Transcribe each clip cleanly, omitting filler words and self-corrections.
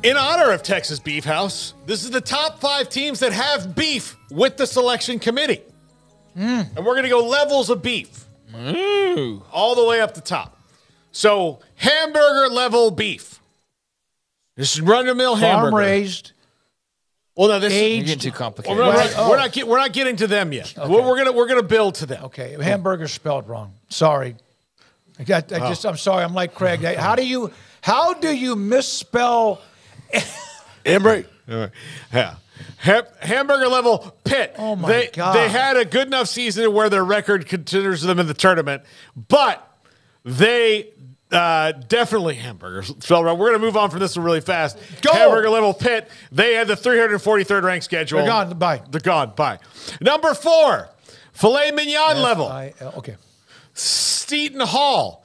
In honor of Texas Beef House, this is the top 5 teams that have beef with the selection committee. And we're going to go levels of beef. All the way up the top. So, hamburger level beef. This is run-of-the-mill hamburger. Farm-raised. Well, no, this You're getting too complicated. We're not getting to them yet. Okay. We're gonna build to them. Okay, hamburger's spelled wrong. Sorry. I'm sorry. I'm like Craig. How do you misspell hamburger? Yeah. Hamburger level Pitt. Oh my God. They had a good enough season where their record considers them in the tournament, but they definitely hamburgers. So we're going to move on from this one really fast. Go! Hamburger level Pitt. They had the 343rd ranked schedule. They're gone. Bye. They're gone. Bye. Number 4, filet mignon level. Okay. Seton Hall.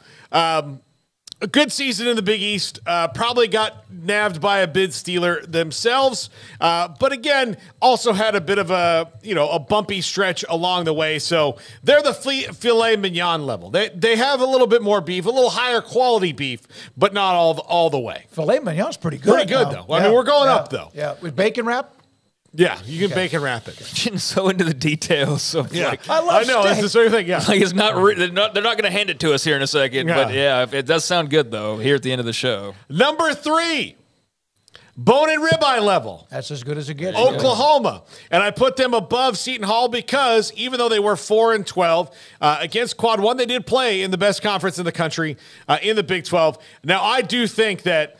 A good season in the Big East. Probably got nabbed by a bid stealer themselves. But again, also had a bit of a bumpy stretch along the way. So they're the filet mignon level. They have a little bit more beef, a little higher quality beef, but not all the way. Filet mignon's pretty good. Pretty good, though. I mean, we're going up, though. Yeah. With bacon wrap? Yeah, you can bacon wrap it. Getting so into the details of I know it's the same thing. Yeah, like it's not. They're not going to hand it to us here in a second. Yeah. But yeah, it does sound good though. Here at the end of the show. Number 3, bone and ribeye level. That's as good as it gets. Oklahoma, and I put them above Seton Hall because even though they were 4-12 against Quad 1, they did play in the best conference in the country in the Big 12. Now I do think that.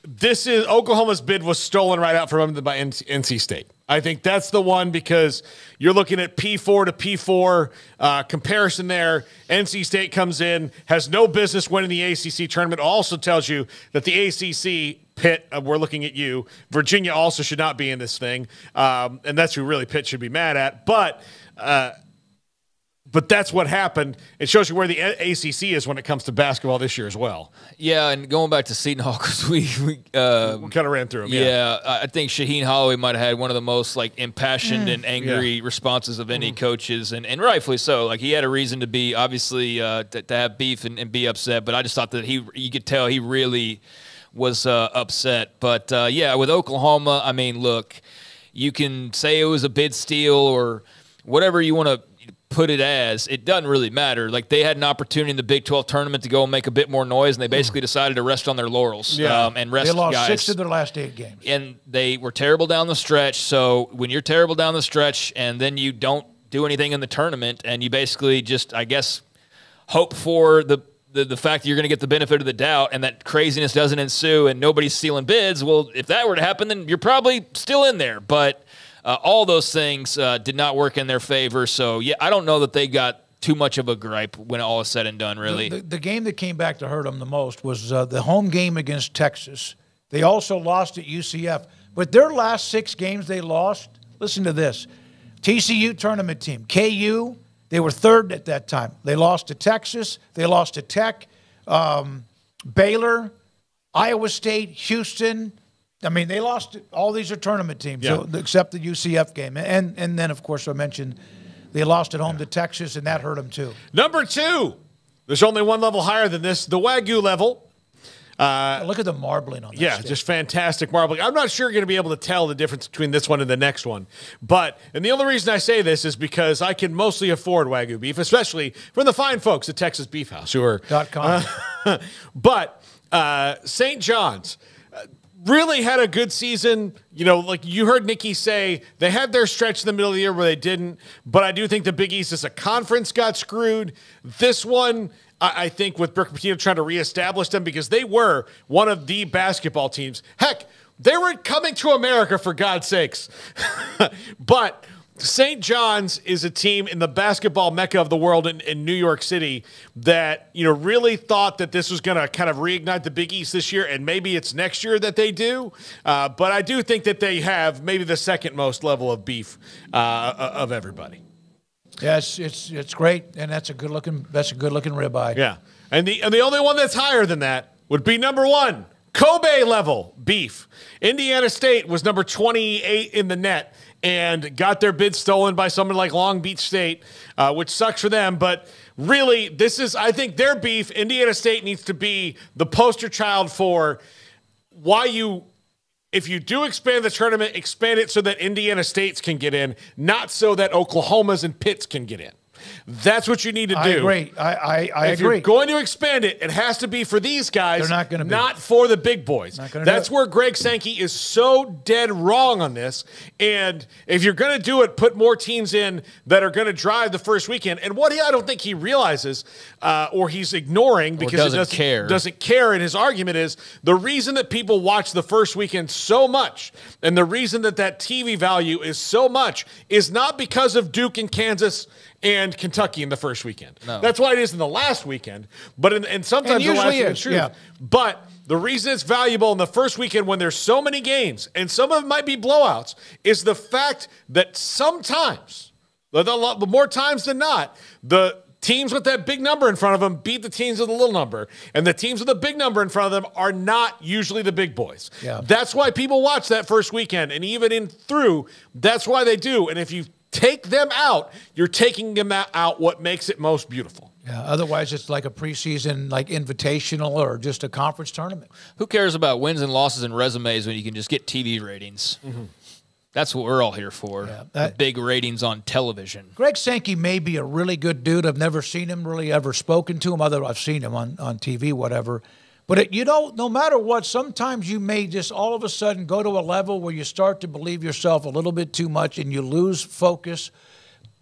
This is Oklahoma's bid was stolen right out from them by NC State. I think that's the one because you're looking at P4 to P4 comparison there. NC State comes in, has no business winning the ACC tournament. Also tells you that the ACC, Pitt, we're looking at you. Virginia also should not be in this thing. And that's who really Pitt should be mad at. But that's what happened. It shows you where the ACC is when it comes to basketball this year as well. Yeah, and going back to Seton Hall, because we kind of ran through them. Yeah, I think Shaheen Holloway might have had one of the most impassioned and angry responses of any coaches, and rightfully so. Like he had a reason to be obviously to have beef and be upset, but I just thought that you could tell he really was upset. But yeah, with Oklahoma, I mean, look, you can say it was a bid steal or whatever you want to put it as, it doesn't really matter. Like they had an opportunity in the Big 12 tournament to go and make a bit more noise, and they basically decided to rest on their laurels and rest guys. They lost 6 of their last 8 games. And they were terrible down the stretch. So when you're terrible down the stretch and then you don't do anything in the tournament and you basically just, I guess, hope for the fact that you're going to get the benefit of the doubt and that craziness doesn't ensue and nobody's stealing bids, well, if that were to happen, then you're probably still in there. But all those things did not work in their favor. So, yeah, I don't know that they got too much of a gripe when all is said and done, really. The game that came back to hurt them the most was the home game against Texas. They also lost at UCF. But their last 6 games they lost, listen to this, TCU tournament team, KU, they were 3rd at that time. They lost to Texas. They lost to Tech, Baylor, Iowa State, Houston. I mean, they lost. All these are tournament teams, so, except the UCF game. And then, of course, I mentioned they lost at home to Texas, and that hurt them too. Number 2, there's only one level higher than this, the Wagyu level. Look at the marbling on that. Yeah, just fantastic marbling. I'm not sure you're going to be able to tell the difference between this one and the next one. And the only reason I say this is because I can mostly afford Wagyu beef, especially from the fine folks at Texas Beef House who are .com. But St. John's really had a good season. You know, like you heard Nikki say, they had their stretch in the middle of the year where they didn't. But I do think the Big East as a conference got screwed. This one, I think with Brooke Pitino trying to reestablish them because they were one of the basketball teams. Heck, they were coming to America for God's sakes. But St. John's is a team in the basketball mecca of the world in New York City that, you know, really thought that this was going to kind of reignite the Big East this year, and maybe it's next year that they do. But I do think that they have maybe the second most level of beef of everybody. Yes, it's great, and that's a good looking ribeye. Yeah, and the only one that's higher than that would be number 1, Kobe level beef. Indiana State was number 28 in the net and got their bid stolen by someone like Long Beach State, which sucks for them. But really, this is, I think their beef, Indiana State needs to be the poster child for if you do expand the tournament, expand it so that Indiana States can get in, not so that Oklahoma's and Pitts can get in. That's what you need to do. I agree. I if agree. you're going to expand it, it has to be for these guys. They're not going to be. Not for the big boys. That's where Greg Sankey is so dead wrong on this. And if you're going to do it, put more teams in that are going to drive the first weekend. And what I don't think he realizes, or he's ignoring because he doesn't care. And his argument is the reason that people watch the first weekend so much, and the reason that TV value is so much, is not because of Duke and Kansas and Kentucky in the first weekend. No. That's why it is in the last weekend. But and sometimes the last weekend is true. Yeah. But the reason it's valuable in the first weekend when there's so many games, and some of them might be blowouts, is the fact that sometimes, the more times than not, the teams with that big number in front of them beat the teams with a little number. And the teams with a big number in front of them are not usually the big boys. Yeah. That's why people watch that first weekend. And even through, that's why they do. And if you take them out, you're taking them out what makes it most beautiful. Yeah, otherwise it's like a preseason, like invitational or just a conference tournament. Who cares about wins and losses and resumes when you can just get TV ratings? Mm-hmm. That's what we're all here for, the big ratings on television. Greg Sankey may be a really good dude. I've never seen him, really ever spoken to him, other I've seen him on TV, whatever. But, no matter what, sometimes you may just all of a sudden go to a level where you start to believe yourself a little bit too much and you lose focus.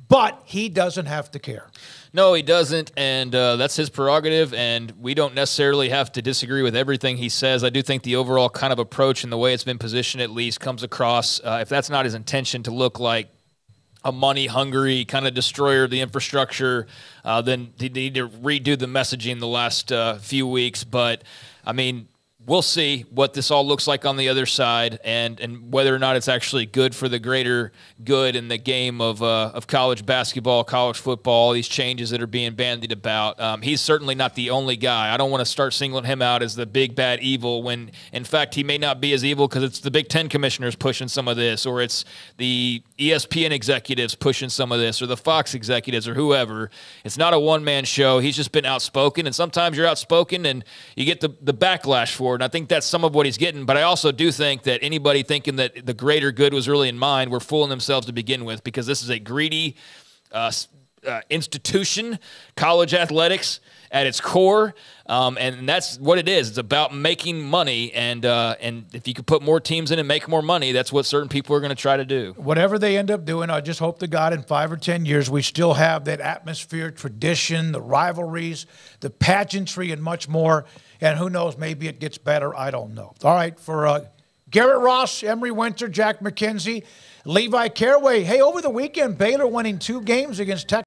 But he doesn't have to care. No, he doesn't, and that's his prerogative, and we don't necessarily have to disagree with everything he says. I do think the overall kind of approach and the way it's been positioned at least comes across, if that's not his intention, to look like a money-hungry kind of destroyer of the infrastructure, then they need to redo the messaging the last few weeks. But, I mean, we'll see what this all looks like on the other side, and whether or not it's actually good for the greater good in the game of college basketball, college football, all these changes that are being bandied about. He's certainly not the only guy. I don't want to start singling him out as the big bad evil when, in fact, he may not be as evil because it's the Big Ten commissioners pushing some of this, or it's the ESPN executives pushing some of this, or the Fox executives, or whoever. It's not a one-man show. He's just been outspoken, and sometimes you're outspoken and you get the backlash for it. And I think that's some of what he's getting. But I also do think that anybody thinking that the greater good was really in mind were fooling themselves to begin with, because this is a greedy institution, college athletics at its core, and that's what it is. It's about making money, and if you could put more teams in and make more money, that's what certain people are going to try to do. Whatever they end up doing, I just hope to God in 5 or 10 years we still have that atmosphere, tradition, the rivalries, the pageantry, and much more. And who knows, maybe it gets better. I don't know. All right, for Garrett Ross, Emery Winter, Jack McKenzie, Levi Caraway. Hey, over the weekend, Baylor winning 2 games against Texas.